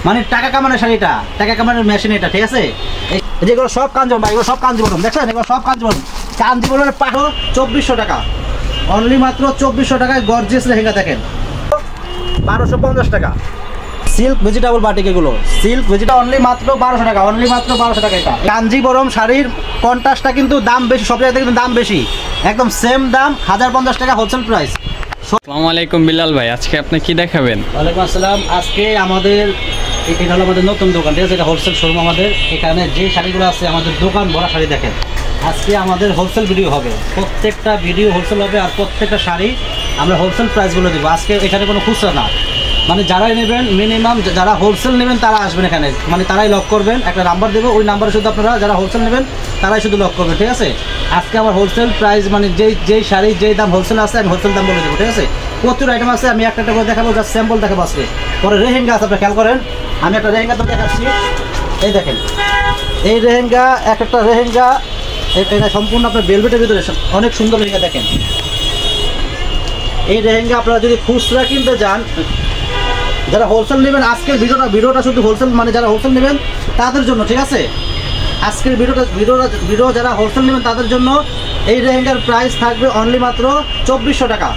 মানে টাকা কামানোর শাড়িটা, টাকা কামানোর মেশিন এটা, ঠিক আছে? যেগুলো সব কাঞ্জিবরম ভাই, এগুলো সব কাঞ্জিবরম, দেখছেন? এগুলো সব কাঞ্জিবরম। কাঞ্জিবরমের পাঠো 2400 টাকা, অনলি মাত্র 2400 টাকায় গর্জিয়াস লেহেঙ্গা দেখেন। 1250 টাকা সিল্ক ভেজিটেবল বাটিক, এগুলো সিল্ক ভেজিটা অনলি মাত্র 1200 টাকা, অনলি মাত্র 1200 টাকা। এটা কাঞ্জিবরম শাড়ির কন্ট্রাস্টটা কিন্তু দাম বেশি, সব জায়গাতে কিন্তু দাম বেশি, একদম সেম দাম 1050 টাকা হোলসেল প্রাইস। আসসালামু আলাইকুম বিলাল ভাই, আজকে আপনি কি দেখাবেন? ওয়ালাইকুম আসসালাম। আজকে আমাদের এটা হলো আমাদের নতুন দোকান, ঠিক আছে? এটা হোলসেল শোরুম আমাদের। এখানে যে শাড়িগুলো আছে আমাদের দোকান ভরা শাড়ি দেখেন। আজকে আমাদের হোলসেল ভিডিও হবে, প্রত্যেকটা ভিডিও হোলসেল হবে, আর প্রত্যেকটা শাড়ি আমরা হোলসেল প্রাইসগুলো দেবো। আজকে এখানে কোনো খুচরা না, মানে যারাই নেবেন মিনিমাম যারা হোলসেল নেবেন তারা আসবেন এখানে, মানে তারাই লক করবেন। একটা নাম্বার দেবো, ওই নাম্বারে শুধু আপনারা যারা হোলসেল নেবেন তারাই শুধু লক করবেন, ঠিক আছে? আজকে আমার হোলসেল প্রাইস, মানে যেই শাড়ি যেই দাম হোলসেল আছে আমি হোলসেল দাম বলে দেবো, ঠিক আছে? প্রচুর আইটেম আছে, আমি একটা করে দেখাবো, জাস্ট স্যাম্পল দেখাবো আজকে। পরে রেহেঙ্গা আছে, আপনারা খেয়াল করেন, আমি একটা রেহেঙ্গা তো দেখাচ্ছি। এই দেখেন, এই রেহেঙ্গা, একটা রেহেঙ্গা, এটা সম্পূর্ণ আপনার বেলভেটের ভিতরে অনেক সুন্দর রেহেঙ্গা দেখেন। এই রেহেঙ্গা আপনারা যদি খুচরা কিনতে যান, যারা হোলসেল নেবেন, আজকের ভিডিওটা শুধু হোলসেল, মানে যারা হোলসেল নেবেন তাদের জন্য, ঠিক আছে? আজকের ভিডিও যারা হোলসেল নেবেন তাদের জন্য এই লেহেঙ্গার প্রাইস থাকবে অনলি মাত্র 2400 টাকা,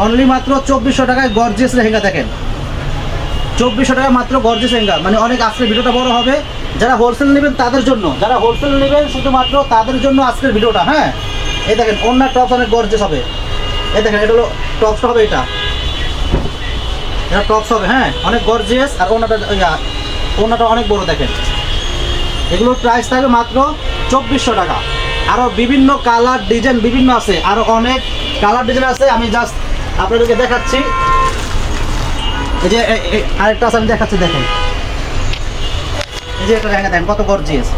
অনলি মাত্র 2400 টাকায় গর্জিয়াস লেহেঙ্গা দেখেন। 2400 টাকা মাত্র গর্জিয়াস লেহেঙ্গা, মানে অনেক আজকের ভিডিওটা বড় হবে। যারা হোলসেল নেবেন তাদের জন্য, যারা হোলসেল নেবেন শুধুমাত্র তাদের জন্য আজকের ভিডিওটা। হ্যাঁ, এই দেখেন ওনার টপস অনেক গর্জিয়াস হবে। এই দেখেন, এটা হলো টপসটা হবে, এটা টপস হবে, হ্যাঁ, অনেক গর্জিয়াস। আর ওনাটা অনেক বড় দেখেন। এগুলোর প্রাইস থাকবে মাত্র 2400 টাকা। আরও বিভিন্ন কালার ডিজাইন বিভিন্ন আছে, আরও অনেক কালার ডিজাইন আছে, আমি জাস্ট আপনাদেরকে দেখাচ্ছি। এই যে আরেকটা আছে, আমি দেখাচ্ছি, দেখেন। এই যে একটা লেহেঙ্গা দেখেন কত গর্জিয়াস।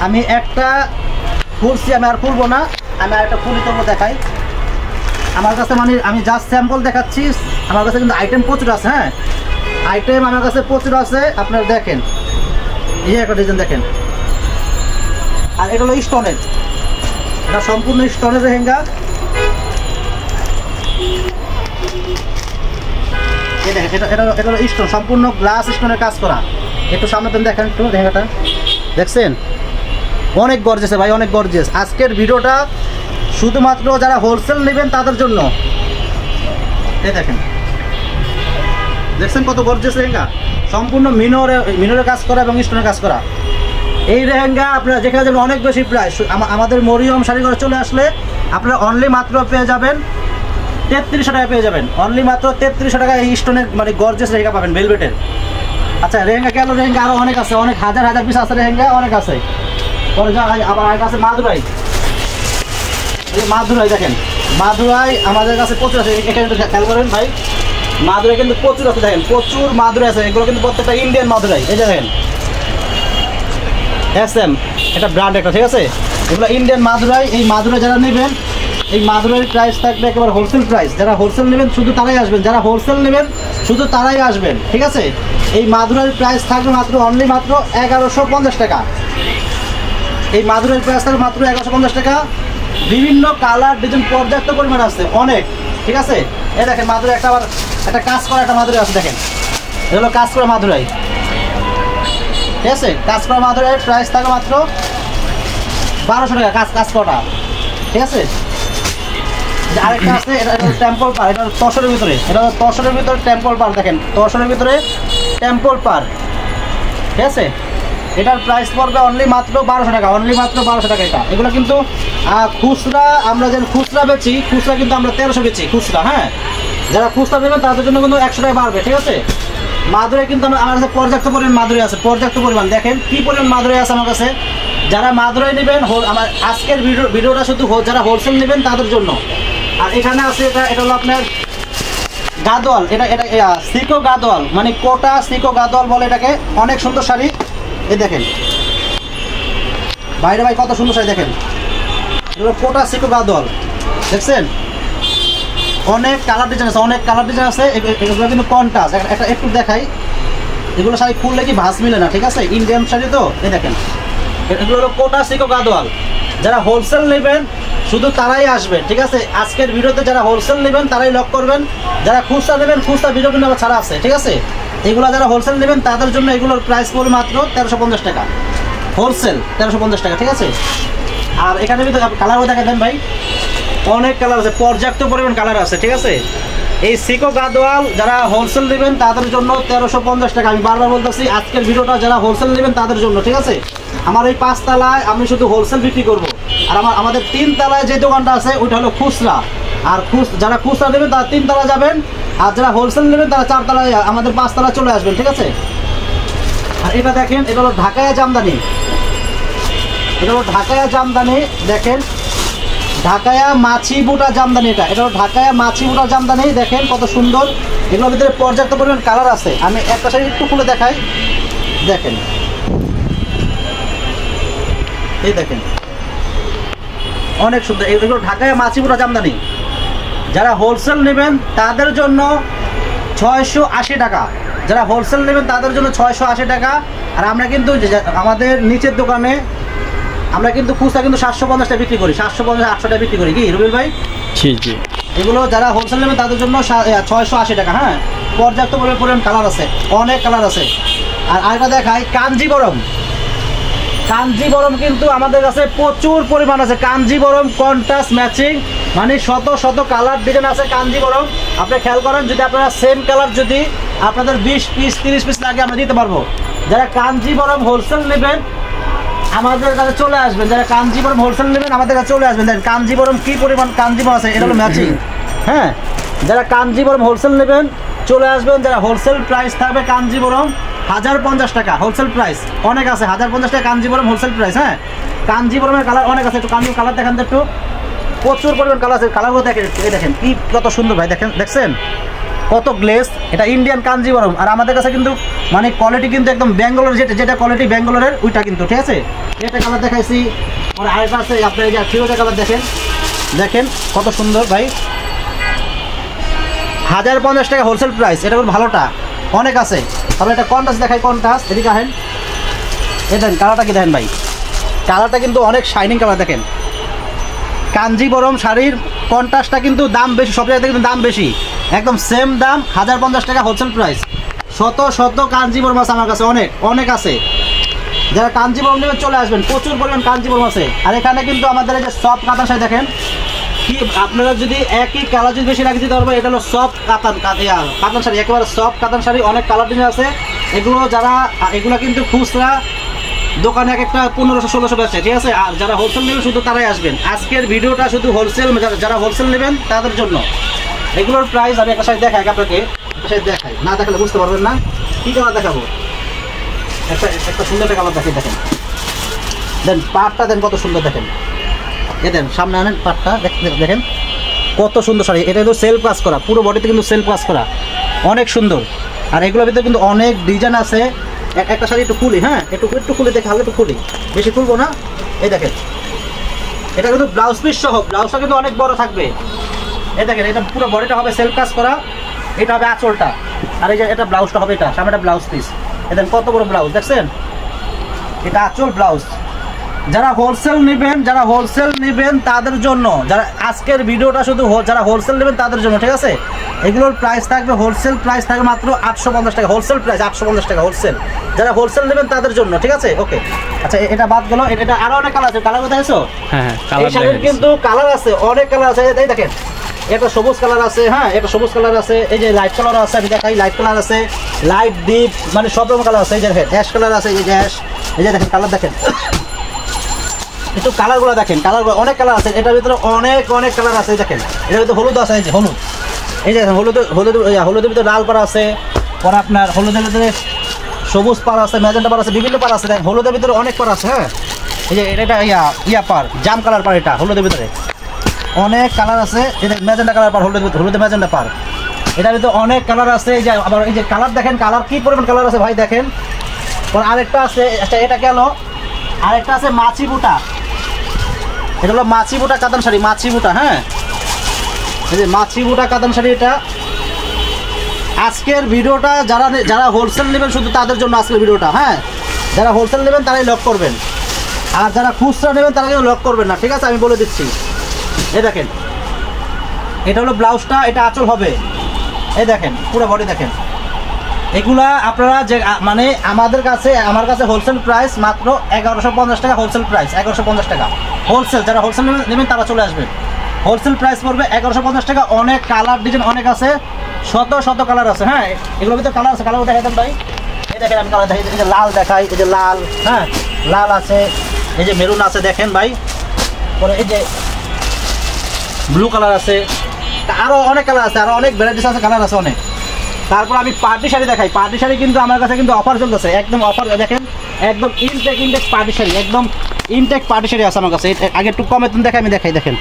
আমি একটা খুলছি, আমি আর খুলবো না, আমি আরেকটা খুলি তবু দেখাই। আমার কাছে মানে আমি জাস্ট স্যাম্পল দেখাচ্ছি, আমার কাছে কিন্তু আইটেম প্রচুর আছে। হ্যাঁ, আইটেম আমার কাছে প্রচুর আছে, আপনারা দেখেন। এই একটা ডিজাইন দেখেন, আর এটা হলো স্টোনের, এটা সম্পূর্ণ স্টোনের লেহেঙ্গা। এই দেখেন, এটা হলো স্টোন, সম্পূর্ণ গ্লাস স্টোনের কাজ করা। একটু সামনে দেখেন, একটু লেহেঙ্গাটা দেখছেন, অনেক গর্জিয়াস ভাই, অনেক গর্জিয়াস। আজকের ভিডিওটা শুধুমাত্র যারা হোলসেল নেবেন তাদের জন্য। এই দেখেন, দেখছেন কত গর্জিয়াস লেহেঙ্গা, সম্পূর্ণ মিনরে কাজ করা এবং স্টোনের কাজ করা। এই লেহেঙ্গা আপনারা যেখানে যাবেন অনেক বেশি প্রাইস। আমাদের মরিয়ম শাড়িঘরে চলে আসলে আপনারা অনলি মাত্র পেয়ে যাবেন 3300 টাকা পেয়ে যাবেন, অনলি মাত্র 3300 টাকা এই স্টোনের, মানে গর্জিয়াস লেহেঙ্গা পাবেন ভেলভেটের। আচ্ছা, লেহেঙ্গা গেল, লেহেঙ্গা আরও অনেক আছে, অনেক হাজার হাজার পিস আছে লেহেঙ্গা, অনেক আছে। পরে আবার আছে মাদুরাই, মাদুরাই দেখেন, মাদুরাই আমাদের কাছে প্রচুর আছে। এখানে খেয়াল করেন ভাই, মাদুরাই কিন্তু প্রচুর আছে, দেখেন প্রচুর মাদুরাই আছে। এগুলো কিন্তু প্রত্যেকটা ইন্ডিয়ান মাদুরাই। এই যে দেখেন SM, এটা ব্র্যান্ড একটা, ঠিক আছে? এগুলো ইন্ডিয়ান মাদুরাই। এই মাদুরাই যারা নেবেন, এই মাদুরাইয়ের প্রাইস থাকবে একেবারে হোলসেল প্রাইস। যারা হোলসেল নেবেন শুধু তারাই আসবেন, যারা হোলসেল নেবেন শুধু তারাই আসবেন, ঠিক আছে? এই মাদুরাইয়ের প্রাইস থাকবে মাত্র অনলি মাত্র 1150 টাকা। এই মাদুরাইয়ের প্রাইস থাকবে মাত্র 1150 টাকা। বিভিন্ন কালার ডিজাইন পর্যাপ্ত পরিমাণ আছে, অনেক, ঠিক আছে? এই দেখেন মাদুরাই একটা, আবার একটা কাজ করা একটা মাদুরাই আছে, দেখেন এগুলো কাজ করা মাদুরাই, ঠিক আছে? কাজ করা মাদুরাইয়ের প্রাইস থাকে মাত্র 1200 টাকা, কাজ করা, ঠিক আছে? আরেকটা আছে, এটা টেম্পল পার, এটা তসরের ভিতরে, এটা তসরের ভিতরে টেম্পল পার, দেখেন তসরের ভিতরে টেম্পল পার, ঠিক আছে? এটার প্রাইস পড়বে অনলি মাত্র 1200 টাকা, অনলি মাত্র 1200 টাকা। এটা এগুলো কিন্তু খুচরা, আমরা যেন খুচরা বেচি, খুচরা কিন্তু আমরা 1300 বেচি খুচরা। হ্যাঁ, যারা খুচরা নেবেন তাদের জন্য কিন্তু 100 টাকা বাড়বে, ঠিক আছে? মাদুরাই কিন্তু আমার কাছে পর্যাপ্ত পরিমাণ মাদুরাই আছে, পর্যাপ্ত পরিমাণ। দেখেন কি পরিমাণ মাদুরাই আছে আমার কাছে। যারা মাদুরাই নেবেন, আমার আজকের ভিডিওটা শুধু যারা হোলসেল নেবেন তাদের জন্য। আর এখানে আছে, এটা হলো আপনার গাদোয়াল, এটা সিকো গাদোয়াল, মানে কোটা সিকো গাদোয়াল বলে এটাকে। অনেক সুন্দর শাড়ি। এই দেখেন বাইরে ভাই কত সুন্দর শাড়ি দেখেন, এগুলো কোটা সিকো গাদোয়াল, দেখছেন? অনেক কালার ডিজাইন আছে, অনেক কালার ডিজাইন আছে। এগুলো কিন্তু কন্ট্রাস্ট, একটা একটু দেখাই। এগুলো শাড়ি খুললে কি ভাঁজ মিলে না, ঠিক আছে? ইন্ডিয়ান শাড়ি তো। এই দেখেন, এগুলো হলো কোটা সিকো গাদোয়াল। যারা হোলসেল নেবেন শুধু তারাই আসবেন, ঠিক আছে? আজকের ভিডিওতে যারা হোলসেল নেবেন তারাই লক করবেন। যারা খুচরা নেবেন, খুচরা ভিডিও কিন্তু আবার ছাড়া আছে, ঠিক আছে? এগুলো যারা হোলসেল নেবেন তাদের জন্য এগুলোর প্রাইস পড়বে মাত্র 1350 টাকা, হোলসেল 1350 টাকা, ঠিক আছে। আর এখানে কালারও দেখা দেন ভাই, অনেক কালার আছে, পর্যাপ্ত পরিমাণ কালার আছে, ঠিক আছে। এই সিকো গাদোয়াল যারা হোলসেল নেবেন তাদের জন্য 1350 টাকা। আমি বারবার বলতেছি আজকের ভিডিওটা যারা হোলসেল নেবেন তাদের জন্য, ঠিক আছে। আমার এই 5 তলায় আমি শুধু হোলসেল বিক্রি করব, আর আমাদের 3 তলায় যে দোকানটা আছে ওইটা হলো খুচরা। আর যারা খুচরা নেবেন তারা 3 তলা যাবেন, আর যারা হোলসেল নেবেন তারা 4 তলায় আমাদের 5 তলায় চলে আসবেন, ঠিক আছে। আর এটা দেখেন, এটা হলো ঢাকায়া জামদানি, এটা হলো ঢাকায়া জামদানি, দেখেন ঢাকায়া মাছি বুটা জামদানি, এটা হলো ঢাকায়া মাছি বুটা জামদানি, দেখেন কত সুন্দর। এগুলোর ভিতরে পর্যাপ্ত পরিমাণ কালার আছে। আমি একটা শাড়ি একটু খুলে দেখাই, দেখেন এই দেখেন অনেক সুন্দর। এগুলো ঢাকায়া মাছি বুটা জামদানি। যারা হোলসেল নেবেন তাদের জন্য 680 টাকা, যারা হোলসেল নেবেন তাদের জন্য 680 টাকা। আর আমরা কিন্তু আমাদের নিচের দোকানে আমরা কিন্তু খুচরা কিন্তু 750 টাকা বিক্রি করি, 750 800 টাকা বিক্রি করি, কি রুবেল ভাই? জি জি। এগুলো যারা হোলসেল নেবেন তাদের জন্য 680 টাকা। হ্যাঁ, পর্যাপ্ত পরিমাণ কালার আছে, অনেক কালার আছে। আর আরেকটা দেখাই, কাঞ্জিবরম। কাঞ্জিবরম কিন্তু আমাদের কাছে প্রচুর পরিমাণ আছে। কাঞ্জিবরম কন্ট্রাস্ট ম্যাচিং, মানে শত শত কালার ডিজাইন আছে কাঞ্জিবরম। আপনি খেয়াল করেন, যদি আপনারা সেম কালার যদি আপনাদের 20 পিস 30 পিস লাগে আমরা দিতে পারবো। যারা কাঞ্জিবরম হোলসেল নেবেন আমাদের কাছে চলে আসবেন, যারা কাঞ্জিবরম হোলসেল নেবেন আমাদের কাছে চলে আসবেন। দেখেন কাঞ্জিবরম কি পরিমাণ কাঞ্জিবরম আছে, এটা হলো ম্যাচিং। হ্যাঁ, যারা কাঞ্জিবরম হোলসেল নেবেন চলে আসবেন। যারা হোলসেল প্রাইস থাকবে কাঞ্জিবরম 1050 টাকা হোলসেল প্রাইস, অনেক আছে 1050 টাকা কাঞ্জিবরম হোলসেল প্রাইস। হ্যাঁ, কাঞ্জিবরমের কালার অনেক আছে, একটু কাঞ্জিবরম কালার দেখেন তো, একটু প্রচুর পরিমাণ কালার আছে। কালারগুলো দেখেন, এই দেখেন কি কত সুন্দর ভাই, দেখেন দেখছেন কত গ্লেস। এটা ইন্ডিয়ান কাঞ্জিবরম। আর আমাদের কাছে কিন্তু মানে কোয়ালিটি কিন্তু একদম ব্যাঙ্গালোর, যেটা কোয়ালিটি ব্যাঙ্গালোরের ওইটা কিন্তু, ঠিক আছে। এটা কালার দেখাইছি, আর আরেকটা আছে আপনার এই যে ফিরোজা কালার, দেখেন দেখেন কত সুন্দর ভাই, 1050 টাকা হোলসেল প্রাইস। এটা খুব ভালোটা, অনেক আছে। তবে এটা কন্ট্রাস্ট দেখাই, কন্ট্রাস্ট এদিকে আহেন, এই দেখেন কালারটা কি দেখেন ভাই, কালারটা কিন্তু অনেক শাইনিং কালার। দেখেন কাঞ্জিবরম শাড়ির কন্ট্রাস্টটা কিন্তু দাম বেশি, সব জায়গায় কিন্তু দাম বেশি, একদম সেম দাম 1050 টাকা হোলসেল প্রাইস। শত শত কাঞ্জিবরম আছে আমার কাছে, অনেক অনেক আছে। যারা কাঞ্জিবরম নেবেন চলে আসবেন, প্রচুর পরিমাণ কাঞ্জিবরম আছে। আর এখানে কিন্তু আমাদের এই যে সফট কাতান শাড়ি দেখেন, কি আপনারা যদি একই কালার যদি বেশি রাখি দিতে পারবেন, এটা হলো সফট কাতান শাড়ি, একেবারে সফট কাতান শাড়ি, অনেক কালার ডিজাইন আছে। এগুলো কিন্তু খুচরা দোকানে এক একটা 1500-1600 বেচে, ঠিক আছে। আর যারা হোলসেল নেবেন শুধু তারাই আসবেন। আজকের ভিডিওটা শুধু হোলসেল, যারা হোলসেল নেবেন তাদের জন্য। এগুলোর প্রাইস আমি একটা শাড়ি দেখাই আপনাকে, একটা শাড়ি দেখাই, না দেখালে বুঝতে পারবেন না কী কালার দেখাবো। একটা সুন্দর একটা কালার দেখেন, দেন পাটটা দেন কত সুন্দর, দেখেন এ দেন সামনে আনেন পাটটা, দেখেন কত সুন্দর শাড়ি। এটা কিন্তু সেলফ কাজ করা, পুরো বডিতে কিন্তু সেলফ কাজ করা, অনেক সুন্দর। আর এগুলোর ভিতরে কিন্তু অনেক ডিজাইন আছে। একটা শাড়ি একটু খুলি, হ্যাঁ একটু খুলে দেখে, হালকা একটু খুলি, বেশি খুলবো না। এই দেখেন এটা কিন্তু ব্লাউজ পিস সহ, ব্লাউজটা কিন্তু অনেক বড় থাকবে। এই দেখেন এটা পুরো বডিটা হবে সেলফ কাজ করা, এটা হবে আঁচলটা, আর এই যে এটা ব্লাউজটা হবে, এটা সামনে একটা ব্লাউজ পিস। এই দেখেন কত বড় ব্লাউজ, দেখছেন এটা আঁচল ব্লাউজ। যারা হোলসেল নেবেন তাদের জন্য, যারা আজকের ভিডিওটা শুধু যারা হোলসেল নেবেন তাদের জন্য, ঠিক আছে। এগুলোর প্রাইস থাকবে, হোলসেল প্রাইস থাকবে মাত্র 850 টাকা হোলসেল প্রাইস, 850 টাকা হোলসেল। যারা হোলসেল নেবেন তাদের জন্য, ঠিক আছে। ওকে, আচ্ছা এটা বাদ গেল, এটা আরো অনেক কালার আছে। কালার কোথায় আছে? হ্যাঁ এই শাড়ির কিন্তু কালার আছে, অনেক কালার আছে। এই দেখেন এটা সবুজ কালার আছে, হ্যাঁ এটা সবুজ কালার আছে, এই যে লাইট কালার আছে, আমি দেখাই লাইট কালার আছে, লাইট ডিপ, মানে সব রকম কালার আছে। এই যে দেখেন অ্যাশ কালার আছে, এই যে অ্যাশ, এই যে দেখেন কালার দেখেন, একটু কালারগুলো দেখেন, কালারগুলো অনেক কালার আছে। এটার ভিতরে অনেক কালার আছে। দেখেন এটার ভিতরে হলুদ আছে, এই যে হলুদ, এই যে দেখেন হলুদের ভিতরে লাল পাড় আছে, পরে আপনার হলুদের ভিতরে সবুজ পাড় আছে, ম্যাজেন্টা পাড় আছে, বিভিন্ন পাড় আছে। দেখেন হলুদের ভিতরে অনেক পাড় আছে। হ্যাঁ এই যে এটা ইয়া পাড়, জাম কালার পাড়, এটা হলুদের ভিতরে অনেক কালার আছে। এই যে ম্যাজেন্টা কালার পাড়, হলুদের ম্যাজেন্টা পাড়, এটার ভিতরে অনেক কালার আছে। এই যে আবার এই যে কালার দেখেন, কালার কি পরিমাণ কালার আছে ভাই দেখেন। পরে আরেকটা আছে, আচ্ছা এটা গেল, আরেকটা আছে মাছি বুটা, এটা হলো মাছি বুটা কাতান শাড়ি, মাছি বুটা। হ্যাঁ এই যে মাছি বুটা কাতান শাড়ি, এটা আজকের ভিডিওটা যারা হোলসেল নেবেন শুধু তাদের জন্য আজকের ভিডিওটা। হ্যাঁ যারা হোলসেল নেবেন তারাই লক করবেন, আর যারা খুচরা নেবেন তারা কেউ লক করবেন না, ঠিক আছে, আমি বলে দিচ্ছি। এই দেখেন এটা হলো ব্লাউজটা, এটা আঁচল হবে। এই দেখেন পুরো বডি দেখেন, এগুলা আপনারা যে মানে আমার কাছে হোলসেল প্রাইস মাত্র 1150 টাকা, হোলসেল প্রাইস 1150 টাকা হোলসেল। যারা হোলসেল নেবেন তারা চলে আসবেন। হোলসেল প্রাইস পড়বে 1150 টাকা। অনেক কালার ডিজাইন অনেক আছে, শত কালার আছে। হ্যাঁ, এগুলোর ভিতরে কালার আছে, কালার দেখাই দেন ভাই। এই দেখেন আমি কালার দেখাই, এই যে লাল দেখাই, এই যে লাল, হ্যাঁ লাল আছে, এই যে মেরুন আছে দেখেন ভাই, পরে এই যে ব্লু কালার আছে, আরও অনেক কালার আছে, আরও অনেক ভ্যারাইটিস আছে, কালার আছে অনেক। তারপর আমি পার্টি শাড়ি দেখাই। পার্টি শাড়ি কিন্তু আমার কাছে কিন্তু অফার চলতেছে, একদম অফার। দেখেন একদম ইনটেক পার্টি শাড়ি, একদম ইনটেক পার্টি শাড়ি আছে আমার কাছে। আগে একটু কমে তুমি দেখাই, আমি দেখাই। দেখেন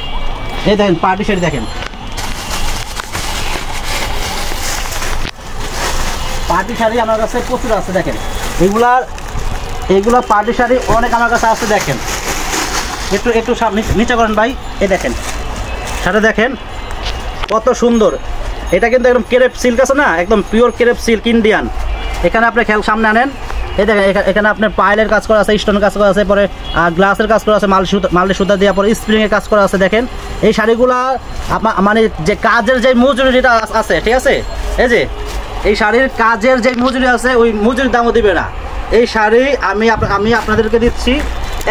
এই দেখেন পার্টি শাড়ি, দেখেন পার্টি শাড়ি আমার কাছে প্রচুর আছে। দেখেন এইগুলা পার্টি শাড়ি অনেক আমার কাছে আছে। দেখেন একটু নিচে করেন ভাই। এই দেখেন শাড়ি দেখেন কত সুন্দর। এটা কিন্তু একদম ক্রেপ সিল্ক আছে না, একদম পিওর ক্রেপ সিল্ক ইন্ডিয়ান। এখানে আপনি খেয়াল সামনে আনেন, এই দেখেন এখানে আপনার পাইলের কাজ করা আছে, স্টোনের কাজ করা আছে, পরে গ্লাসের কাজ করা আছে, মাল্টি সুতা দেওয়া, পরে স্প্রিংয়ের কাজ করা আছে। দেখেন এই শাড়িগুলা মানে যে কাজের যে মজুরি যেটা আছে, ঠিক আছে, এই যে এই শাড়ির কাজের যে মজুরি আছে ওই মজুরির দামও দিবে না। এই শাড়ি আমি আপনাদেরকে দিচ্ছি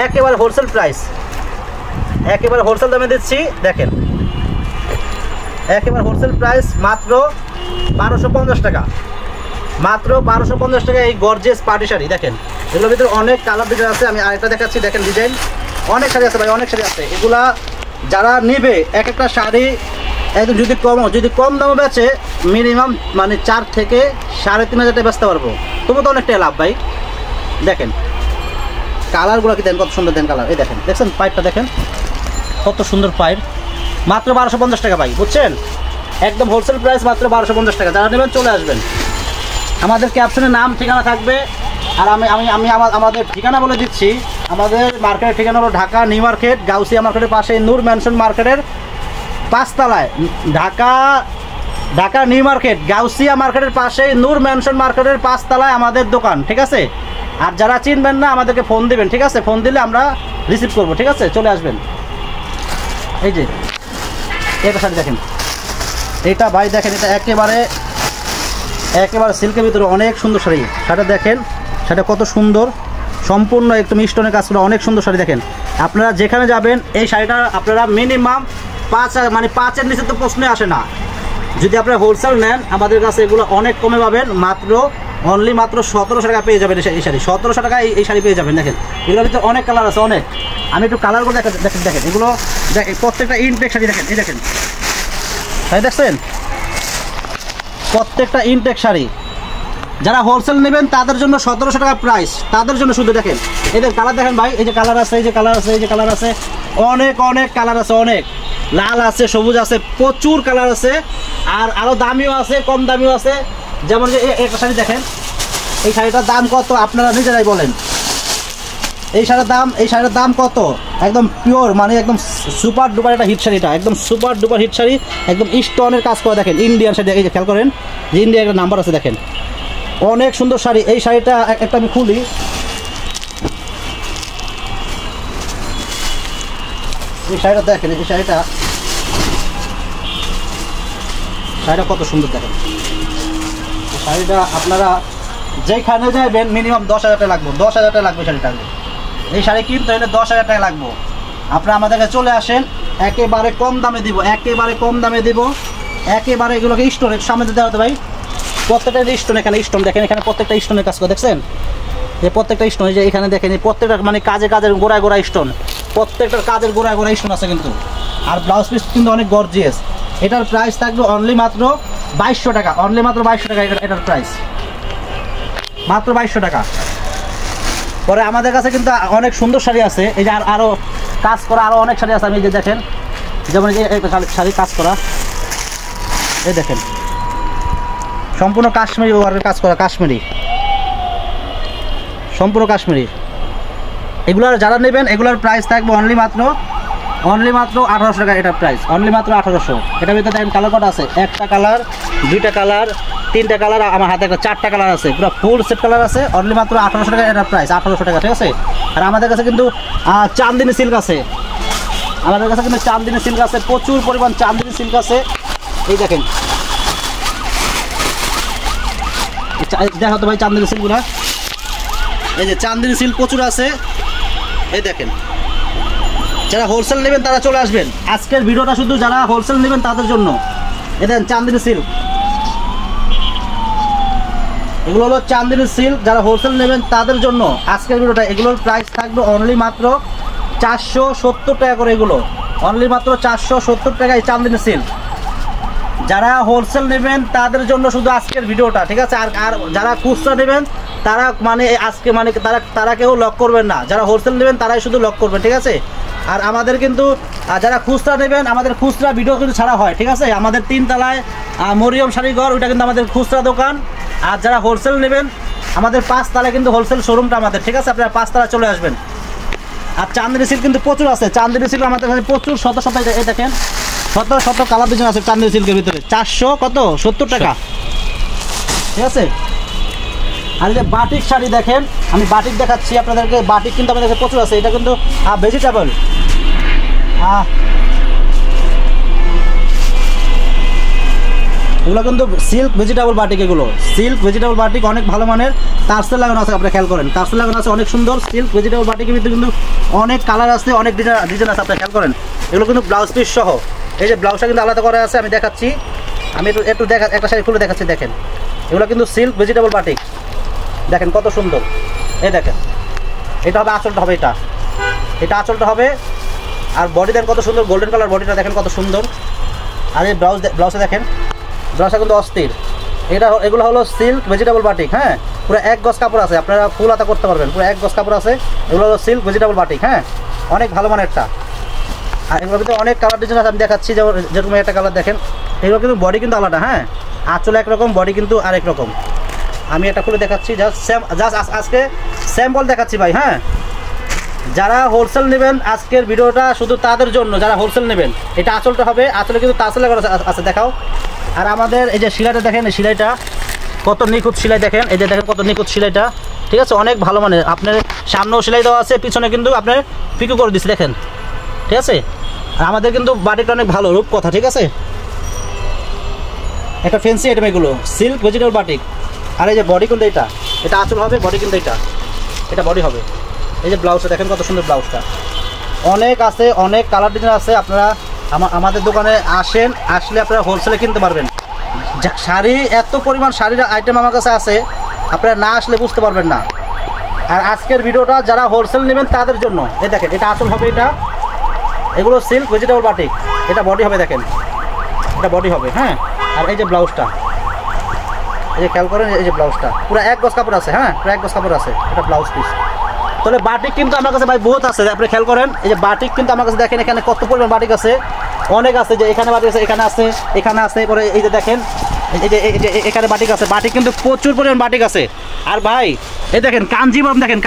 একেবারে হোলসেল প্রাইস, একেবারে হোলসেল দামে দিচ্ছি। দেখেন একেবারে হোলসেল প্রাইস মাত্র 1250 টাকা, মাত্র 1250 টাকা এই গর্জিয়াস পার্টি শাড়ি। দেখেন এগুলোর ভিতরে অনেক কালার ডিজাইন আছে, আমি আরেকটা দেখাচ্ছি। দেখেন ডিজাইন অনেক শাড়ি আছে ভাই, অনেক শাড়ি আছে। এগুলা যারা নেবে এক একটা শাড়ি একদম যদি কম দামে বেচে মিনিমাম মানে 4 থেকে 3.5 হাজার টাকা বেচতে পারবো, তবু তো অনেকটাই লাভ ভাই। দেখেন কালারগুলো কি দেন, কত সুন্দর দেন কালার। এই দেখেন, দেখছেন পাইপটা দেখেন কত সুন্দর পাইপ, মাত্র 1250 টাকা ভাই, বুঝছেন? একদম হোলসেল প্রাইস মাত্র 1250 টাকা। যারা নেবেন চলে আসবেন, আমাদের ক্যাপশনে নাম ঠিকানা থাকবে। আর আমি আমাদের ঠিকানা বলে দিচ্ছি। আমাদের মার্কেটের ঠিকানা হলো ঢাকা নিউ মার্কেট, গাউসিয়া মার্কেটের পাশে নূর ম্যানশন মার্কেটের 5 তলায়। ঢাকা নিউ মার্কেট গাউসিয়া মার্কেটের পাশে নূর ম্যানশন মার্কেটের 5 তলায় আমাদের দোকান, ঠিক আছে? আর যারা চিনবেন না আমাদেরকে ফোন দিবেন, ঠিক আছে? ফোন দিলে আমরা রিসিভ করব, ঠিক আছে? চলে আসবেন। এই যে এটা শাড়ি দেখেন, এটা ভাই দেখেন, এটা একেবারে সিল্কের ভিতরে অনেক সুন্দর শাড়ি। শাড়িটা দেখেন, শাড়িটা কত সুন্দর, সম্পূর্ণ একদম স্টোনের কাজ করা, অনেক সুন্দর শাড়ি। দেখেন আপনারা যেখানে যাবেন এই শাড়িটা আপনারা মিনিমাম 5-এর নিচে তো প্রশ্নই আসে না। যদি আপনারা হোলসেল নেন আমাদের কাছে এগুলো অনেক কমে পাবেন, অনলি মাত্র 1700 টাকা পেয়ে যাবেন এই শাড়ি। 1700 টাকা এই শাড়ি পেয়ে যাবেন। দেখেন এগুলোর ভিতরে অনেক কালার আছে, অনেক। আমি একটু কালারগুলো দেখেন এগুলো দেখেন, প্রত্যেকটা ইনটেক শাড়ি। দেখেন এই দেখেন শাড়ি দেখছেন, প্রত্যেকটা ইনটেক শাড়ি। যারা হোলসেল নেবেন তাদের জন্য 1700 টাকা প্রাইস, তাদের জন্য শুধু। দেখেন এদের কালার দেখেন ভাই, এই যে কালার আছে, এই যে কালার আছে, এই যে কালার আছে, অনেক কালার আছে, অনেক লাল আছে, সবুজ আছে, প্রচুর কালার আছে। আর আরও দামিও আছে, কম দামিও আছে। যেমন যে একটা শাড়ি দেখেন, এই শাড়িটার দাম কত আপনারা নিজেরাই বলেন। এই শাড়ির দাম কত? একদম পিওর মানে একদম সুপার ডুপার একটা হিট শাড়ি, এটা একদম সুপার ডুপার হিট শাড়ি, একদম স্টোনের কাজ করা। দেখেন ইন্ডিয়ান শাড়ি, এই যে খেয়াল করেন যে ইন্ডিয়ার একটা নাম্বার আছে। দেখেন অনেক সুন্দর শাড়ি। এই শাড়িটা একটা আমি খুলি, এই শাড়িটা দেখেন, এই শাড়িটা কত সুন্দর। দেখেন শাড়িটা আপনারা যেখানে যাবেন মিনিমাম 10,000 টাকা লাগবে, 10,000 টাকা লাগবে শাড়িটা। এই শাড়ি কিনতে হলে 10,000 টাকা লাগবে। আপনারা আমাদের কাছে চলে আসেন, একেবারে কম দামে দিব, একেবারে কম দামে দিব, একেবারে। এগুলোকে স্টোনের সামনে দিতে হবে ভাই, প্রত্যেকটা স্টোন। এখানে স্টোন দেখেন, এখানে প্রত্যেকটা স্টোনের কাজ করে, দেখছেন? এই প্রত্যেকটা স্টোন, যে এখানে দেখেন এই প্রত্যেকটা মানে কাজের গোড়ায় স্টোন, প্রত্যেকটার কাজের গোড়ায় স্টোন আছে কিন্তু। আর ব্লাউজ পিস কিন্তু অনেক গর্জিয়াস। এটার প্রাইস থাকবে অনলি মাত্র 2200 টাকা, অনলি মাত্র 2200 টাকা এটার প্রাইস, মাত্র 2200 টাকা। পরে আমাদের কাছে কিন্তু অনেক সুন্দর শাড়ি আছে, এই যে আরও কাজ করা আরও অনেক শাড়ি আছে। আমি যে দেখেন, যেমন এই শাড়ি কাজ করা, এই দেখেন সম্পূর্ণ কাশ্মীরি ওয়ার্কের কাজ করা, কাশ্মীরি, সম্পূর্ণ কাশ্মীরি। এগুলার যারা নেবেন এগুলার প্রাইস থাকবে অনলি মাত্র 1800 টাকা এটার প্রাইস, অনলি মাত্র 1800। এটার ভিতরে দেখেন কালার কটা আছে, একটা কালার, দুইটা কালার, তিনটা কালার, আমার হাতে একটা 4টা কালার আছে, পুরো ফুল সেট কালার আছে। অনলি মাত্র 1800 টাকা এটার প্রাইস, 1800 টাকা, ঠিক আছে? আর আমাদের কাছে কিন্তু চান্দিনী সিল্ক আছে, আমাদের কাছে কিন্তু চান্দিনী সিল্ক আছে, প্রচুর পরিমাণ চান্দিনী সিল্ক আছে। এই দেখেন দেখো তো ভাই চান্দেরি সিল্কগুলো, এই যে চান্দেরি সিল্ক প্রচুর আছে। এই দেখেন, যারা হোলসেল নেবেন তারা চলে আসবেন। আজকের ভিডিওটা শুধু যারা হোলসেল নেবেন তাদের জন্য। এই দেখেন চান্দেরি সিল্ক, এগুলো হলো চান্দেরি সিল্ক, যারা হোলসেল নেবেন তাদের জন্য আজকের ভিডিওটা। এগুলোর প্রাইস থাকবে অনলি মাত্র 470 টাকা করে, এগুলো অনলি মাত্র 470 টাকায় চান্দেরি সিল্ক। যারা হোলসেল নেবেন তাদের জন্য শুধু আজকের ভিডিওটা, ঠিক আছে। আর যারা খুচরা নেবেন তারা মানে আজকে মানে তারা কেউ লক করবেন না, যারা হোলসেল নেবেন তারাই শুধু লক করবেন, ঠিক আছে। আর আমাদের কিন্তু যারা খুচরা নেবেন, আমাদের খুচরা ভিডিও কিন্তু ছাড়া হয়, ঠিক আছে। আমাদের 3 তলায় মরিয়ম শাড়িঘর, ওইটা কিন্তু আমাদের খুচরা দোকান। আর যারা হোলসেল নেবেন আমাদের 5 তলায় কিন্তু হোলসেল শোরুমটা আমাদের, ঠিক আছে। আপনারা 5 তলায় চলে আসবেন। আর চান্দেরি সিল্ক কিন্তু প্রচুর আছে, চান্দেরি সিল্ক আমাদের কাছে প্রচুর শত শত, এই দেখেন শত কালার ডিজাইন আছে চান্দেরি সিল্কের ভিতরে। 470 টাকা, ঠিক আছে। আর এই যে বাটিক শাড়ি দেখেন, আমি বাটিক দেখাচ্ছি আপনাদেরকে। বাটিক কিন্তু আমাদের কাছে প্রচুর আছে। এটা কিন্তু ভেজিটেবল, এগুলো কিন্তু সিল্ক ভেজিটেবল বাটিক, এগুলো সিল্ক ভেজিটেবল বাটিক অনেক ভালো মানের। টার্সেল লাগানো আছে, আপনারা খেয়াল করেন, টার্সেল লাগানো আছে অনেক সুন্দর। সিল্ক ভেজিটেবল বাটিকের ভিতরে কিন্তু অনেক কালার আছে, অনেক ডিজাইন আছে, আপনারা খেয়াল করেন। এগুলো কিন্তু ব্লাউজ পিস সহ, এই যে ব্লাউজটা কিন্তু আলাদা করা আছে। আমি দেখাচ্ছি, আমি একটু একটা শাড়ি খুলে দেখাচ্ছি, দেখেন এগুলো কিন্তু সিল্ক ভেজিটেবল বাটিক, দেখেন কত সুন্দর। এই দেখেন, এটা হবে আঁচলটা, হবে এটা আঁচলটা হবে। আর বডি দেখেন কত সুন্দর, গোল্ডেন কালার বডিটা দেখেন কত সুন্দর। আর এই ব্লাউজটা দেখেন, ব্লাউজটা কিন্তু অস্থির। এগুলো হলো সিল্ক ভেজিটেবল বাটিক, হ্যাঁ। পুরো 1 গজ কাপড় আছে, আপনারা ফুল হাতা করতে পারবেন, পুরো 1 গজ কাপড় আছে। এগুলো হলো সিল্ক ভেজিটেবল বাটিক, হ্যাঁ, অনেক ভালো মানেরটা। আর এগুলোর ভিতরে অনেক কালার ডিজাইন আছে, আমি দেখাচ্ছি। যেরকম একটা কালার দেখেন, এগুলো কিন্তু বডি কিন্তু আলাদা, হ্যাঁ। আঁচল একরকম, বডি কিন্তু আরেক রকম। আমি এটা খুলে দেখাচ্ছি, জাস্ট আজকে স্যাম্পল দেখাচ্ছি ভাই, হ্যাঁ। যারা হোলসেল নেবেন আজকের ভিডিওটা শুধু তাদের জন্য, যারা হোলসেল নেবেন। এটা আঁচলটা হবে, আঁচলে কিন্তু তাসেল আছে, দেখাও। আর আমাদের এই যে সেলাইটা দেখেন, এই সেলাইটা কত নিখুঁত সেলাই দেখেন, এই যে দেখেন কত নিখুঁত সেলাইটা, ঠিক আছে, অনেক ভালো মানের। আপনার সামনেও সেলাই দেওয়া আছে, পিছনে কিন্তু আপনার পিকো করে দিচ্ছে, দেখেন, ঠিক আছে। আর আমাদের কিন্তু বাটিকটা অনেক ভালো রূপ কথা, ঠিক আছে। একটা ফ্যান্সি আইটেম এগুলো, সিল্ক ভেজিটেবল বাটিক। আর এই যে বডি কিন্তু এটা আঁচল হবে, বডি কিন্তু এটা বডি হবে। এই যে ব্লাউজটা দেখেন কত সুন্দর, ব্লাউজটা অনেক আছে, অনেক কালার ডিজাইন আছে। আপনারা আমাদের দোকানে আসলে আপনারা হোলসেলে কিনতে পারবেন। শাড়ি এত পরিমাণ শাড়ির আইটেম আমার কাছে আছে, আপনারা না আসলে বুঝতে পারবেন না। আর আজকের ভিডিওটা যারা হোলসেল নেবেন তাদের জন্য। এই দেখেন, এটা আঁচল হবে, এগুলো সিল্ক ভেজিটেবল বাটিক, এটা বডি হবে, দেখেন এটা বডি হবে, হ্যাঁ। আর এই যে ব্লাউজটা, এই যে খেয়াল করেন, এই যে ব্লাউজটা পুরো 1 গজ কাপড় আছে, হ্যাঁ, পুরো 1 গজ কাপড় আছে, এটা ব্লাউজ পিস। তাহলে বাটিক কিন্তু আমার কাছে ভাই বহুত আছে, আপনি খেয়াল করেন। এই যে বাটিক কিন্তু আমার কাছে দেখেন, এখানে কত পরিমাণ বাটিক আছে, অনেক আছে। যে এখানে বাটিক আছে, এখানে আছে, পরে এই যে দেখেন, এই যে এখানে বাটিক আছে, বাটিক কিন্তু প্রচুর পরিমাণ বাটিক আছে। আর ভাই এই দেখেন কাঞ্জিবরম, দেখেন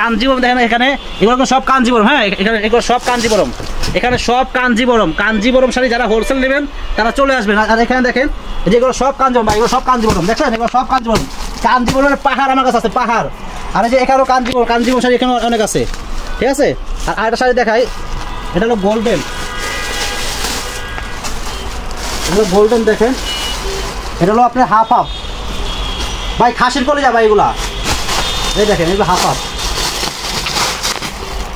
এখানে এগুলো সব কাঞ্জিবরম, হ্যাঁ, এগুলো সব কাঞ্জিবরম, এখানে সব কাঞ্জিবরম শাড়ি। যারা হোলসেল নেবেন তারা চলে আসবেন। আর এখানে দেখেন যেগুলো সব কাঞ্জিবরম, ভাই এগুলো সব কাঞ্জিবরম, দেখছেন এগুলো সব কাঞ্জিবরমের পাহাড় আমার কাছে আছে, পাহাড়। আর এই যে এখানেও কাঞ্জিবরম শাড়ি এখানে অনেক আছে, ঠিক আছে। আর আরেকটা শাড়ি দেখাই, এটা হলো গোল্ডেন, এগুলো গোল্ডেন দেখেন, এটা হলো আপনার হাফ ভাই, খাসির কলিজা ভাই এগুলা। এই দেখেন এগুলো হাফ,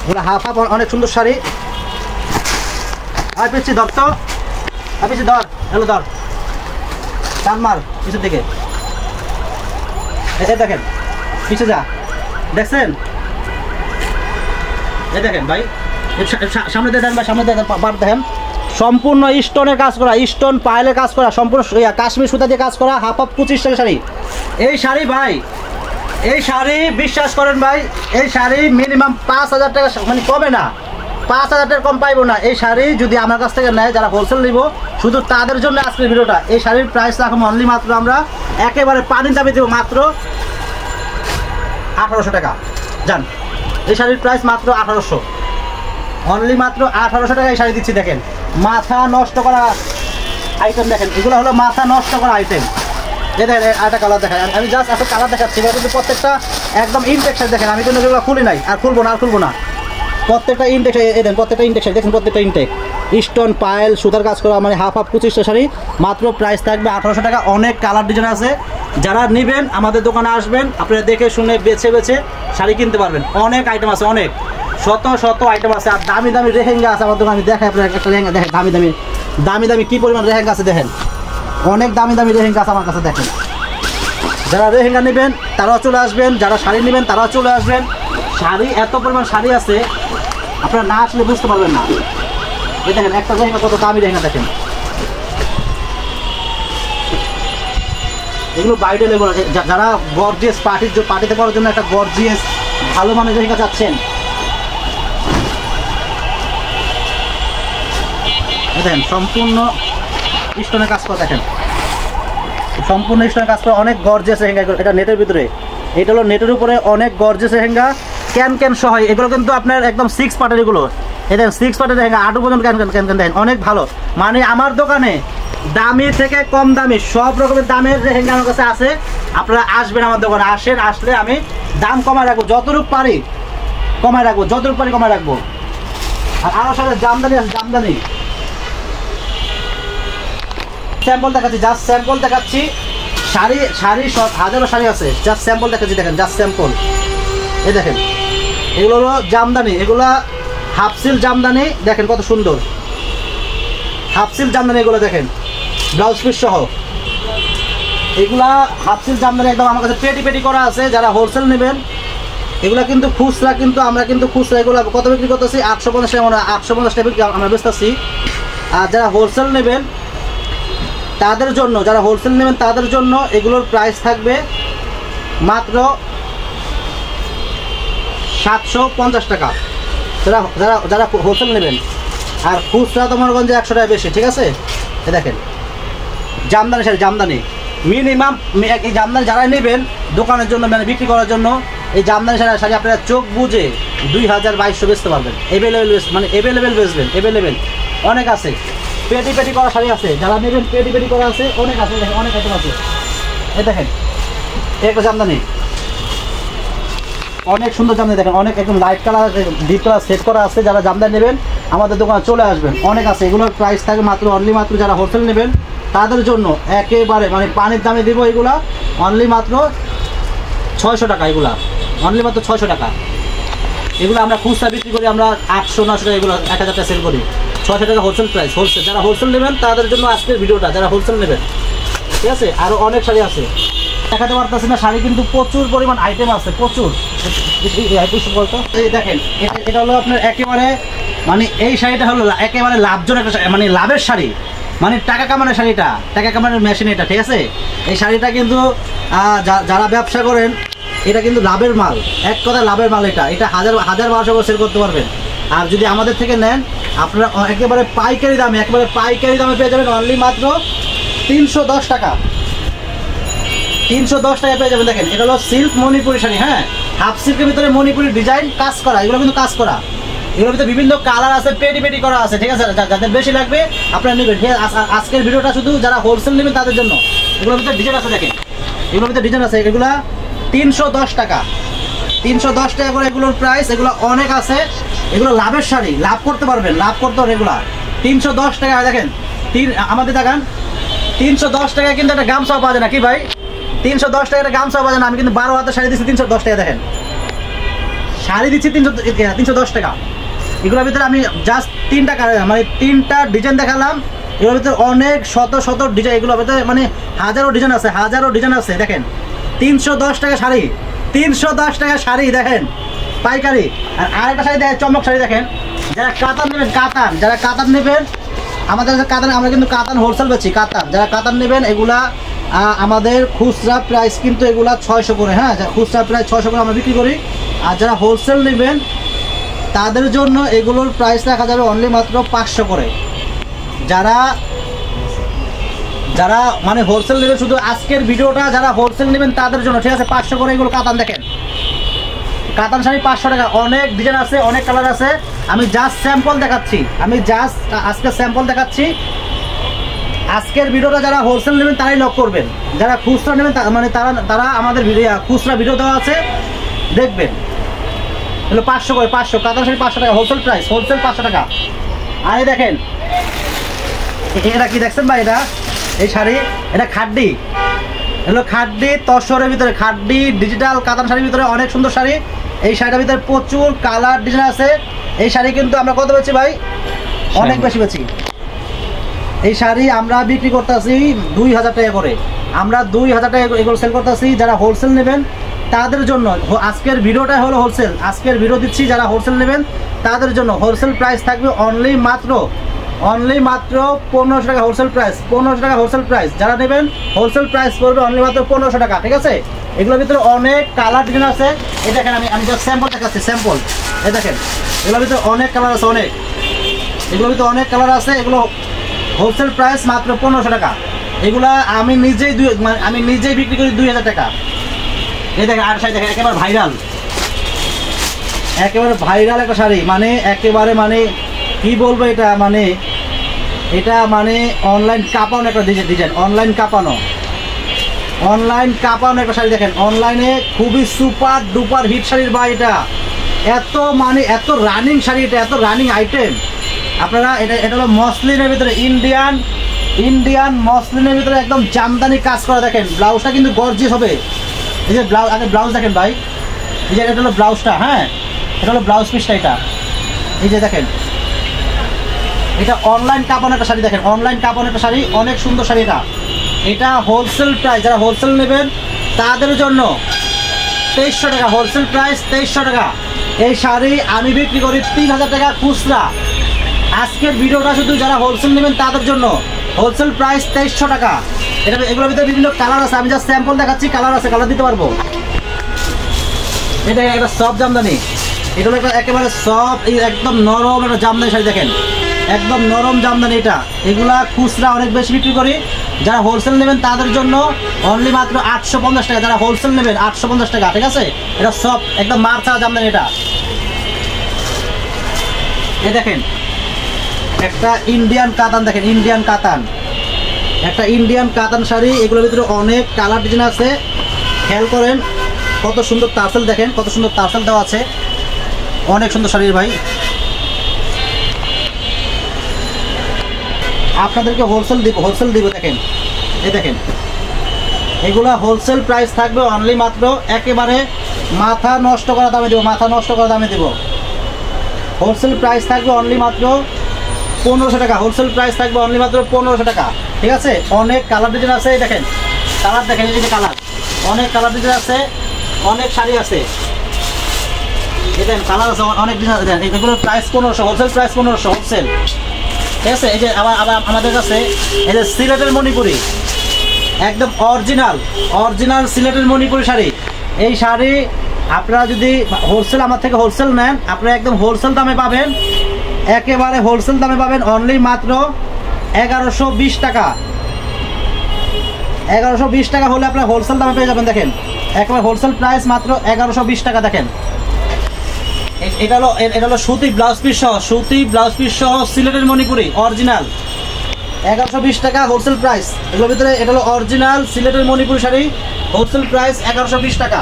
এগুলো হাফ অনেক সুন্দর শাড়ি। আর পিছিয়ে ধর তো, পিছিয়ে ধর, এগুলো ধর, টান মার পিছের দিকে। এই দেখেন পিছিয়ে যা, দেখছেন, এই দেখেন ভাই, সামনে দিয়ে দেন ভাই, সামনে দিয়ে দেখেন, সম্পূর্ণ স্টোনের কাজ করা, স্টোন পায়েলের কাজ করা, সম্পূর্ণ কাশ্মীর সুতা দিয়ে কাজ করা, হাফ 25 টাকা শাড়ি। এই শাড়ি ভাই, এই শাড়ি বিশ্বাস করেন ভাই, এই শাড়ি মিনিমাম 5000 টাকা, মানে কমে না, 5000 টাকা কম পাইবো না। এই শাড়ি যদি আমার কাছ থেকে নেয়, যারা হোলসেল নিব, শুধু তাদের জন্য আজকের ভিডিওটা। এই শাড়ির প্রাইস রাখবো অনলি মাত্র, আমরা একেবারে পানির দামে দেবো মাত্র 1800 টাকা। যান, এই শাড়ির প্রাইস মাত্র 1800, অনলি মাত্র 1800 টাকা এই শাড়ি দিচ্ছি। দেখেন মাথা নষ্ট করা আইটেম, দেখেন এগুলো হলো মাথা নষ্ট করা আইটেম। এই দেখেন আরেকটা কালার দেখায়, আমি জাস্ট একটা কালার দেখাচ্ছি, কিন্তু প্রত্যেকটা একদম ইনটেক্সচার। দেখেন আমি কিন্তু এগুলো খুলি নাই, আর খুলবো না, প্রত্যেকটা ইনটেক দেন, প্রত্যেকটা ইনটেক দেখেন, প্রত্যেকটা ইনটেক স্টোন পায়েল সুতার কাজ করা, মানে হাফ 25টা শাড়ি, মাত্র প্রাইস থাকবে 1800 টাকা। অনেক কালার ডিজাইন আছে, যারা নেবেন আমাদের দোকানে আসবেন, আপনারা দেখে শুনে বেছে বেছে শাড়ি কিনতে পারবেন। অনেক আইটেম আছে, অনেক শত শত আইটেম আছে। আর দামি দামি লেহেঙ্গা আছে আমার দোকানে, দেখেন আপনার একটা লেহেঙ্গা দেখেন, দামি দামি দামি দামি কী পরিমাণ লেহেঙ্গা আছে দেখেন, অনেক দামি দামি লেহেঙ্গা আছে আমার কাছে দেখেন। যারা লেহেঙ্গা নেবেন তারাও চলে আসবেন, যারা শাড়ি নেবেন তারাও চলে আসবেন। শাড়ি এত পরিমাণ শাড়ি আছে, আপনারা না আসলে বুঝতে পারবেন না। এই দেখেন একটা লেহেঙ্গা, কত দামি লেহেঙ্গা দেখেন, এগুলো ব্রাইডাল। এগুলো যারা গর্জিয়াস পার্টিতে করার জন্য একটা গর্জিয়াস ভালো মানের লেহেঙ্গা চাচ্ছেন, দেখেন সম্পূর্ণ স্টোনের কাজ করা, দেখেন সম্পূর্ণ স্টোনের কাজ করা, অনেক গর্জিয়াস লেহেঙ্গা। এটা নেটের ভিতরে, এটা হলো নেটের উপরে অনেক গর্জিয়াস লেহেঙ্গা, ক্যান সহ। এগুলো কিন্তু আপনার একদম 6 পার্টের, এগুলো দেখেন 6 পার্টের লেহেঙ্গা, 8 পর্যন্ত ক্যান দেখেন, অনেক ভালো। মানে আমার দোকানে দামি থেকে কম দামি সব রকমের দামের লেহেঙ্গা আমার কাছে আছে। আপনারা আসবেন আমার দোকানে, আসলে আমি দাম কমায় রাখবো, যতটুকু পারি কমায় রাখবো, যতটুকু পারি কমায় রাখবো। আর আরও সাথে জামদানি আছে, জামদানি স্যাম্পল দেখাচ্ছি, জাস্ট স্যাম্পল দেখাচ্ছি। শাড়ি সব হাজারো শাড়ি আছে, জাস্ট স্যাম্পল দেখাচ্ছি, দেখেন জাস্ট স্যাম্পল। এই দেখেন এগুলো হলো জামদানি, এগুলা হাফ সিল জামদানি, দেখেন কত সুন্দর হাফ সিল জামদানি। এগুলো দেখেন ব্লাউজ পিস সহ, এগুলা হাফ সিল জামদানি একদম আমার কাছে পেটি করা আছে। যারা হোলসেল নেবেন, এগুলা কিন্তু খুচরা, কিন্তু আমরা কিন্তু খুচরা এগুলো কত বিক্রি করতেছি, 850 টাকা, 850 টাকা আমরা বেচতেছি। আর যারা হোলসেল নেবেন তাদের জন্য, যারা হোলসেল নেবেন তাদের জন্য এগুলোর প্রাইস থাকবে মাত্র 750 টাকা, যারা যারা যারা হোলসেল নেবেন। আর খুচরা তো মনে করেন যে 100 টাকা বেশি, ঠিক আছে। এ দেখেন জামদানি শাড়ি, জামদানি মিনিমাম এই জামদানি যারা নেবেন দোকানের জন্য, মানে বিক্রি করার জন্য, এই জামদানি শাড়ি আপনারা চোখ বুঝে 2000-2200 বেচতে পারবেন। এভেলেবেল মানে এভেলেবেল বেচবেন, এভেলেবেল অনেক আছে। পেটি করা শাড়ি আছে, যারা নেবেন পেটি করা আছে, অনেক আছে, অনেক আইটেম আছে। এই দেখেন একটা জামদানি, অনেক সুন্দর জামদানি দেখেন, অনেক একদম light colour deep colour set করা আছে। যারা জামদানি নেবেন আমাদের দোকানে চলে আসবেন, অনেক আছে। এগুলোর প্রাইস থাকে মাত্র মাত্র যারা হোলসেল নেবেন তাদের জন্য একেবারে মানে পানির দামে দেবো। এগুলা অনলি মাত্র 600 টাকা, এগুলা অনলি মাত্র 600 টাকা। এগুলো আমরা খুচরা বিক্রি করি আমরা 800-900 টাকা, এগুলো 1000 টাকা সেল করি। 600 টাকা হোলসেল প্রাইস, হোলসেল। যারা হোলসেল নেবেন তাদের জন্য আজকের ভিডিওটা, যারা হোলসেল নেবেন, ঠিক আছে। আরও অনেক শাড়ি আছে, দেখাতে পারতেছি না শাড়ি, কিন্তু প্রচুর পরিমাণ আইটেম আছে, প্রচুর। বলতো এই দেখেন এটা হলো আপনার একেবারে মানে এই শাড়িটা হলো একেবারে লাভজনক একটা, মানে লাভের শাড়ি, মানে টাকা কামানোর শাড়িটা, টাকা কামানোর মেশিন এটা, ঠিক আছে। এই শাড়িটা কিন্তু যারা ব্যবসা করেন এটা কিন্তু লাভের মাল, এক কথা লাভের মাল। এটা 1000-1200 করে সেল করতে পারবেন। আর যদি আমাদের থেকে নেন আপনারা একেবারে পাইকারি দামে পেয়ে যাবেন অনলি মাত্র 310 টাকা, 310 টাকা পেয়ে যাবেন। দেখেন এটা হলো সিল্ক মণিপুরি শাড়ি, হ্যাঁ, হাফ সিল্কের ভিতরে মণিপুরি ডিজাইন কাজ করা, এগুলো কিন্তু কাজ করা, এগুলোর ভিতরে বিভিন্ন কালার আছে, পেটি করা আছে, ঠিক আছে। যাদের বেশি লাগবে আপনারা নেবেন, ঠিক আছে। আজকের ভিডিওটা শুধু যারা হোলসেল নেবেন তাদের জন্য। এগুলোর ভিতরে ডিজাইন আছে, দেখেন এগুলোর ভিতরে ডিজাইন আছে, এগুলা 310 টাকা, 310 টাকা করে এগুলোর প্রাইস। এগুলো অনেক আছে, এগুলো লাভের শাড়ি, লাভ করতে পারবেন, লাভ করতে পারবেন। এগুলো 310 টাকা, দেখেন আমাদের দেখান 310 টাকা কিন্তু একটা গামছাও পাওয়া যায় না, কি ভাই? 310 টাকা একটা গামছাও পাওয়া যায় না। আমি কিন্তু 12 হাতের শাড়ি দিচ্ছি 310 টাকা, দেখেন শাড়ি দিচ্ছি 310 টাকা। এগুলোর ভিতরে আমি জাস্ট 3টা মানে 3টা ডিজাইন দেখালাম, এগুলোর ভিতরে অনেক শত ডিজাইন, এগুলোর ভিতরে মানে হাজারো ডিজাইন আছে, দেখেন 310 টাকা শাড়ি, 310 টাকা শাড়ি দেখেন পাইকারি। আর আরেকটা শাড়ি দেখেন, চমক শাড়ি দেখেন। যারা কাতান নেবেন, যারা কাতান নেবেন আমাদের কাছে কাতান, আমরা কিন্তু কাতান হোলসেল বেচি, কাতান যারা কাতান নেবেন এগুলা আমাদের খুচরা প্রাইস কিন্তু এগুলা 600 করে, হ্যাঁ, খুচরা প্রাইস 600 করে আমরা বিক্রি করি। আর যারা হোলসেল নেবেন তাদের জন্য এগুলোর প্রাইস রাখা যাবে অনলি মাত্র 500 করে। যারা মানে হোলসেল নেবেন, শুধু আজকের ভিডিওটা যারা হোলসেল নেবেন তাদের জন্য, ঠিক আছে, 500 করে এগুলো কাতান। দেখেন কাতান শাড়ি 500 টাকা, অনেক ডিজাইন আছে, অনেক কালার আছে। আমি জাস্ট স্যাম্পল দেখাচ্ছি, আজকে স্যাম্পল দেখাচ্ছি। আজকের ভিডিওটা যারা হোলসেল নেবেন তারাই লক করবেন, যারা খুচরা নেবেন মানে তারা আমাদের খুচরা ভিডিও দেওয়া আছে, দেখবেন। এগুলো 500 করে, 500 কাতান শাড়ি 500 টাকা হোলসেল প্রাইস, হোলসেল 500 টাকা। আর এই দেখেন এটা কি দেখছেন ভাই, এটা এই শাড়ি, এটা খাড্ডি, এগুলো খাড্ডি তসরের ভিতরে, খাড্ডি ডিজিটাল কাতান শাড়ির ভিতরে অনেক সুন্দর শাড়ি। এই শাড়িটার ভিতরে প্রচুর কালার ডিজাইন আছে। এই শাড়ি কিন্তু আমরা কত বেচি ভাই? অনেক বেশি বেচি। এই শাড়ি আমরা বিক্রি করতেছি 2000 টাকা করে, আমরা 2000 টাকা এগুলো সেল করতেছি। যারা হোলসেল নেবেন তাদের জন্য আজকের ভিডিওটা হলো হোলসেল, আজকের ভিডিও দিচ্ছি। যারা হোলসেল নেবেন তাদের জন্য হোলসেল প্রাইস থাকবে অনলি মাত্র 1500 টাকা হোলসেল প্রাইস, 1500 টাকা হোলসেল প্রাইস। যারা নেবেন হোলসেল প্রাইস পড়বে অনলি মাত্র 1500 টাকা, ঠিক আছে? এগুলোর ভিতরে অনেক কালার ডিজাইন আছে। এই দেখেন আমি জাস্ট স্যাম্পল দেখাচ্ছি, স্যাম্পল। এই দেখেন এগুলোর ভিতরে অনেক কালার আছে, অনেক, এগুলোর ভিতরে অনেক কালার আছে। এগুলো হোলসেল প্রাইস মাত্র 1500 টাকা। এগুলা আমি নিজেই বিক্রি করি 2000 টাকা। এই দেখেন আর শাড়ি দেখেন, একেবারে ভাইরাল, একেবারে ভাইরাল একটা শাড়ি, মানে একেবারে মানে কি বলবো, এটা মানে অনলাইন কাঁপানো একটা ডিজাইন, অনলাইন কাঁপানো একটা শাড়ি। দেখেন অনলাইনে খুবই সুপার ডুপার হিট শাড়ির বা এটা এত রানিং শাড়ি, এটা এত রানিং আইটেম। আপনারা এটা হলো মসলিনের ভিতরে, ইন্ডিয়ান মসলিনের ভিতরে একদম জামদানি কাজ করা। দেখেন ব্লাউজটা কিন্তু গর্জিয়াস হবে। এই যে ব্লাউজ দেখেন ভাই, এই যে এটা হলো ব্লাউজটা, হ্যাঁ এটা হলো ব্লাউজ পিসটা। এটা এই যে দেখেন, এটা অনলাইন কাঁপানো একটা শাড়ি। দেখেন অনলাইন কাঁপানো একটা শাড়ি, অনেক সুন্দর শাড়ি। এটা হোলসেল প্রাইস, যারা হোলসেল নেবেন তাদের জন্য 2300 টাকা হোলসেল প্রাইস, 2300 টাকা। এই শাড়ি আমি বিক্রি করি 3000 টাকা খুচরা। আজকের ভিডিওটা শুধু যারা হোলসেল নেবেন তাদের জন্য হোলসেল প্রাইস 2300 টাকা। এগুলোর ভিতরে বিভিন্ন কালার আছে, আমি জাস্ট স্যাম্পল দেখাচ্ছি, কালার আছে, কালার দিতে পারবো। এটা একটা সফট জামদানি, এটা হলো একেবারে সফট, একদম নরম একটা জামদানি শাড়ি। দেখেন একদম নরম জামদানি। এগুলা খুচরা অনেক বেশি বিক্রি করি। যারা হোলসেল নেবেন তাদের জন্য অনলি মাত্র 850 টাকা। যারা হোলসেল নেবেন 850 টাকা, ঠিক আছে? এটা সফট একদম মার্চা জামদানি। এটা এই দেখেন একটা ইন্ডিয়ান কাতান, দেখেন ইন্ডিয়ান কাতান, একটা ইন্ডিয়ান কাতান শাড়ি। এগুলোর ভিতরে অনেক কালার ডিজাইন আছে, খেয়াল করেন কত সুন্দর টার্সেল, দেখেন কত সুন্দর টার্সেল দেওয়া আছে, অনেক সুন্দর শাড়ির ভাই। আপনাদেরকে হোলসেল দিব, দেখেন এই দেখেন এগুলা হোলসেল প্রাইস থাকবে অনলি মাত্র একেবারে মাথা নষ্ট করা দামে দেবো, মাথা নষ্ট করা দামে দেবো। হোলসেল প্রাইস থাকবে অনলি মাত্র 1500 টাকা, হোলসেল প্রাইস থাকবে অনলি মাত্র 1500 টাকা, ঠিক আছে? অনেক কালার ডিজাইন আছে। দেখেন কালার, দেখেন এই যে কালার, অনেক কালার ডিজাইন আছে, অনেক শাড়ি আছে। দেখেন কালার আছে, অনেক ডিজাইন আছে। এগুলোর প্রাইস 1500, হোলসেল প্রাইস 1500 হোলসেল, ঠিক আছে? এই যে আবার আমাদের কাছে এই যে সিলেটের মণিপুরি, একদম অরিজিনাল সিলেটের মণিপুরি শাড়ি। এই শাড়ি আপনারা যদি হোলসেল আমার থেকে হোলসেল নেন, আপনারা একদম হোলসেল দামে পাবেন, একেবারে হোলসেল দামে পাবেন অনলি মাত্র 1120 টাকা। 1120 টাকা হলে আপনারা হোলসেল দামে পেয়ে যাবেন। দেখেন একেবারে হোলসেল প্রাইস মাত্র 1120 টাকা। দেখেন এটা হলো সুতি ব্লাউজ পিস সহ সিলেটের মণিপুরি অরিজিনাল, 1120 টাকা হোলসেল প্রাইস। এগুলোর ভিতরে এটা হলো অরিজিনাল সিলেটের মণিপুরি শাড়ি, হোলসেল প্রাইস 1120 টাকা।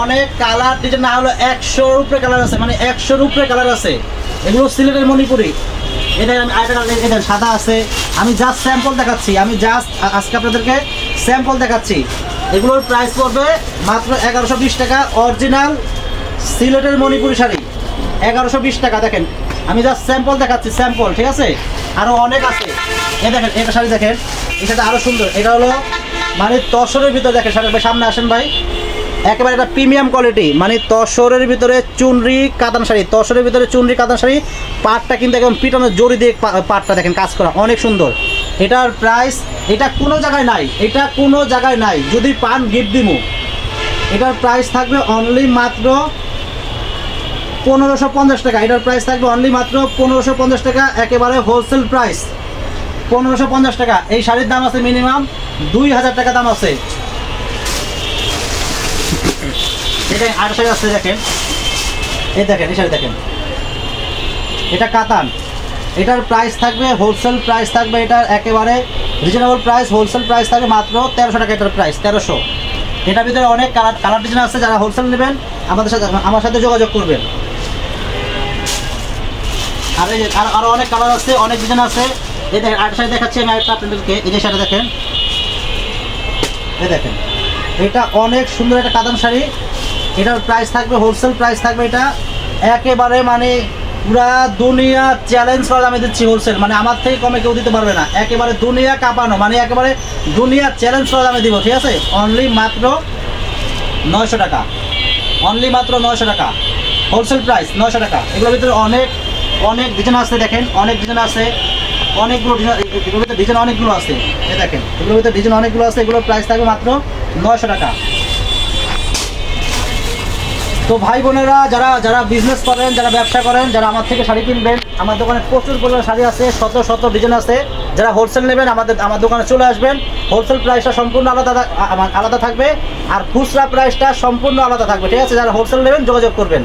অনেক কালার ডিজাইন, না হলো 100-র উপরে কালার আছে, মানে 100-র উপরে কালার আছে। এগুলো সিলেটের মণিপুরি। এটা আমি আরেকটা কালার, এটা সাদা আছে। আমি জাস্ট স্যাম্পল দেখাচ্ছি, আজকে আপনাদেরকে স্যাম্পল দেখাচ্ছি। এগুলোর প্রাইস পড়বে মাত্র 1120 টাকা, অরিজিনাল সিলেটের মণিপুরি শাড়ি 1120 টাকা। দেখেন আমি জাস্ট স্যাম্পল দেখাচ্ছি, স্যাম্পল, ঠিক আছে? আরও অনেক আছে। দেখেন এটা শাড়ি, দেখেন এই শাড়িটা আরও সুন্দর। এটা হলো মানে তসরের ভিতরে, দেখেন শাড়ি সামনে আসেন ভাই, একেবারে একটা প্রিমিয়াম কোয়ালিটি, মানে তসরের ভিতরে চুনরি কাতান শাড়ি, তসরের ভিতরে চুনরি কাতান শাড়ি। পাটটা কিন্তু একদম পিটানো জড়ি দিয়ে পাটটা দেখেন কাজ করা, অনেক সুন্দর। এটার প্রাইস এটা কোনো জায়গায় নাই, এটা কোনো জায়গায় নাই। যদি পান গিফট দিমু। এটার প্রাইস থাকবে অনলি মাত্র 1550 টাকা। এটার প্রাইস থাকবে অনলি মাত্র 1550 টাকা, একেবারে হোলসেল প্রাইস 1550 টাকা। এই শাড়ির দাম আছে মিনিমাম 2000 টাকা দাম আছে। এটা আরেকটা শাড়ি আছে, দেখেন এই দেখেন এই শাড়ি দেখেন, এটা কাতান। এটার প্রাইস থাকবে হোলসেল প্রাইস থাকবে, এটার একেবারে রিজনেবল প্রাইস, হোলসেল প্রাইস থাকবে মাত্র 1300 টাকা। এটার প্রাইস 1300। এটার ভিতরে অনেক কালার ডিজাইন আছে। যারা হোলসেল নেবেন আমার সাথে যোগাযোগ করবেন। আর এই যে আরো অনেক কালার আছে, অনেক ডিজাইন আছে। এই দেখেন আরেকটা শাড়ি দেখাচ্ছি আমি আরেকটা আপনাদেরকে। এই যে শাড়ি দেখেন, এই দেখেন এটা অনেক সুন্দর একটা কাতান শাড়ি। এটার প্রাইস থাকবে, হোলসেল প্রাইস থাকবে এটা একেবারে মানে পুরা দুনিয়া চ্যালেঞ্জ করে আমি দিচ্ছি হোলসেল, মানে আমার থেকে কমে কেউ দিতে পারবে না। একেবারে দুনিয়া কাঁপানো, মানে একেবারে দুনিয়া চ্যালেঞ্জ করে আমি দিব, ঠিক আছে? অনলি মাত্র 900 টাকা, অনলি মাত্র 900 টাকা, হোলসেল প্রাইস 900 টাকা। এগুলোর ভিতরে অনেক অনেক ডিজাইন আছে, দেখেন অনেক ডিজাইন আছে, অনেকগুলো ডিজাইন, এগুলোর ভিতরে ডিজাইন অনেকগুলো আছে। এই দেখেন এগুলোর ভিতরে ডিজাইন অনেকগুলো আছে, এগুলোর প্রাইস থাকবে মাত্র 900 টাকা। তো ভাই বোনেরা যারা যারা বিজনেস করেন, যারা ব্যবসা করেন, যারা আমার থেকে শাড়ি কিনবেন, আমার দোকানে প্রচুর পরিমাণ শাড়ি আছে, শত শত ডিজাইন আছে। যারা হোলসেল নেবেন আমার দোকানে চলে আসবেন। হোলসেল প্রাইসটা সম্পূর্ণ আলাদা থাকবে, আর খুচরা প্রাইসটা সম্পূর্ণ আলাদা থাকবে, ঠিক আছে? যারা হোলসেল নেবেন যোগাযোগ করবেন।